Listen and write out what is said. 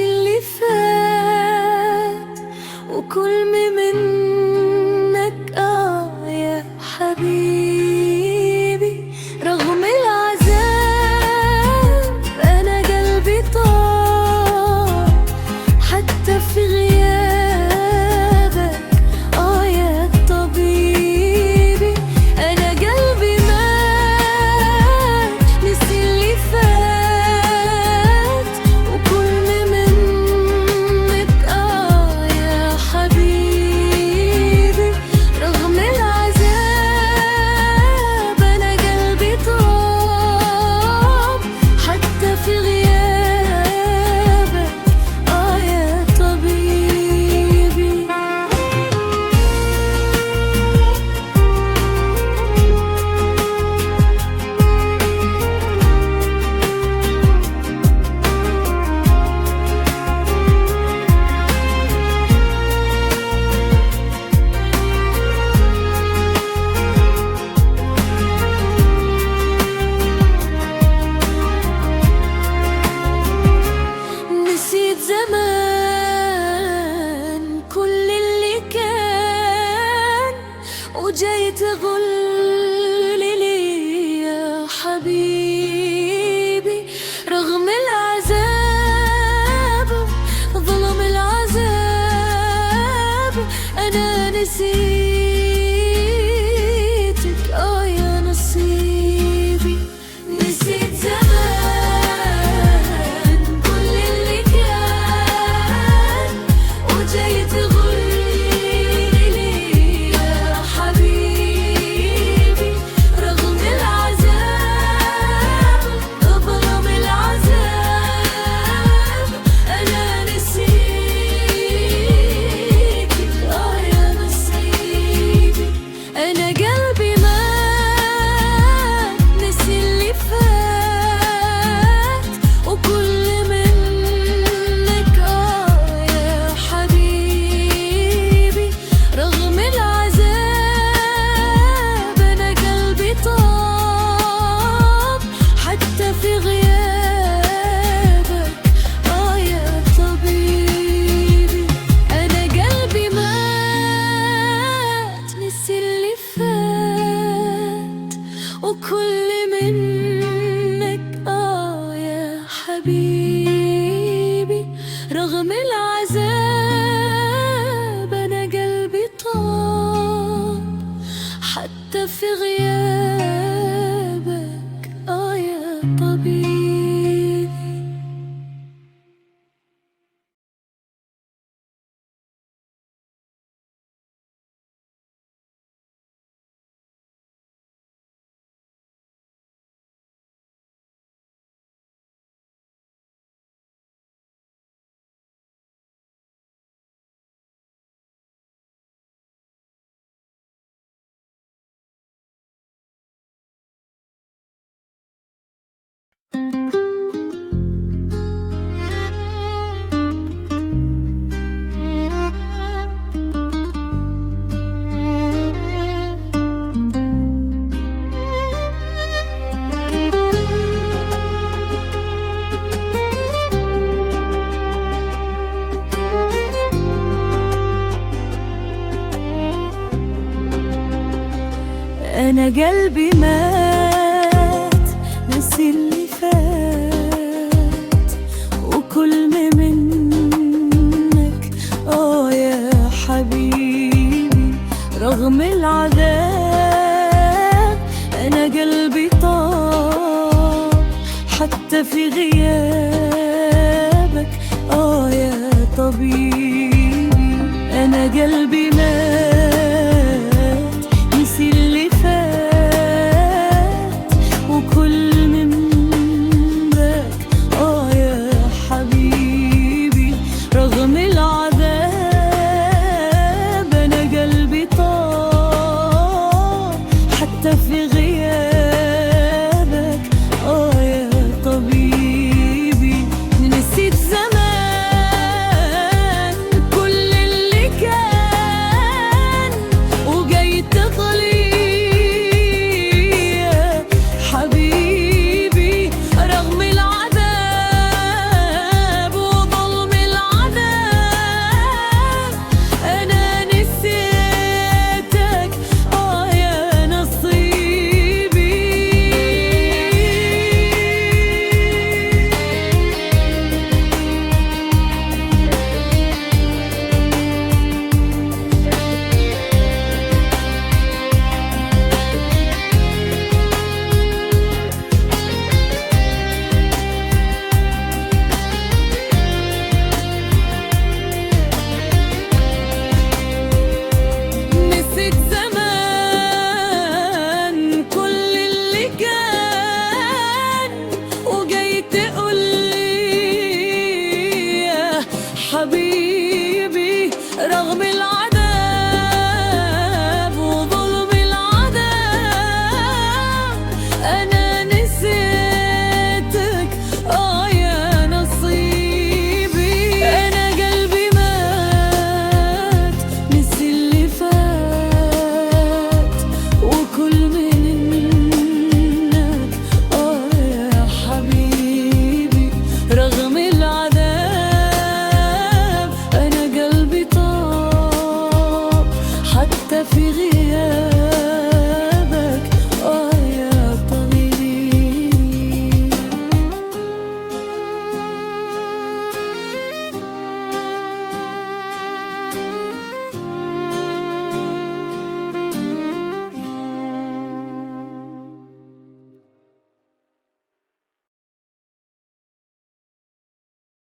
نسي اللي فات وكل منك يا حبيبي. رغم العذاب أنا قلبي طار حتى في غيابك يا طبيبي. أنا قلبي مات نسي اللي فات وكل منك يا حبيبي. رغم العذاب أنا قلبي طار حتى في غيابك يا طبيبي. نسيت زمان كل اللي كان وجاي تقول لي يا حبيبي. رغم العذاب ظلم العذاب أنا نسيتك يا نصيبي. نسيت زمان كل اللي كان وجاي تقول لي يا حبيبي. رغم العذاب ظلم العذاب أنا نسيتك يا نصيبي. أنا قلبي مات نسي اللي فات وكل منك يا حبيبي. رغم العذاب أنا قلبي طاب حتى في غيابك يا طبيبي. أنا قلبي مات نسي اللي فات وكل منك يا حبيبي. رغم العذاب أنا قلبي طاب حتى في غيابك يا طبيبي. أنا قلبي مات نسي اللي فات وكل منك يا حبيبي. رغم العذاب أنا قلبي طاب حتى في غيابك يا طبيبي. أنا قلبي مات نسي اللي فات وكل منك يا حبيبي. رغم العذاب أنا قلبي طار حتى في غيابك يا طبيبي. نسيت زمان كل اللي كان حبيبي رغم العذاب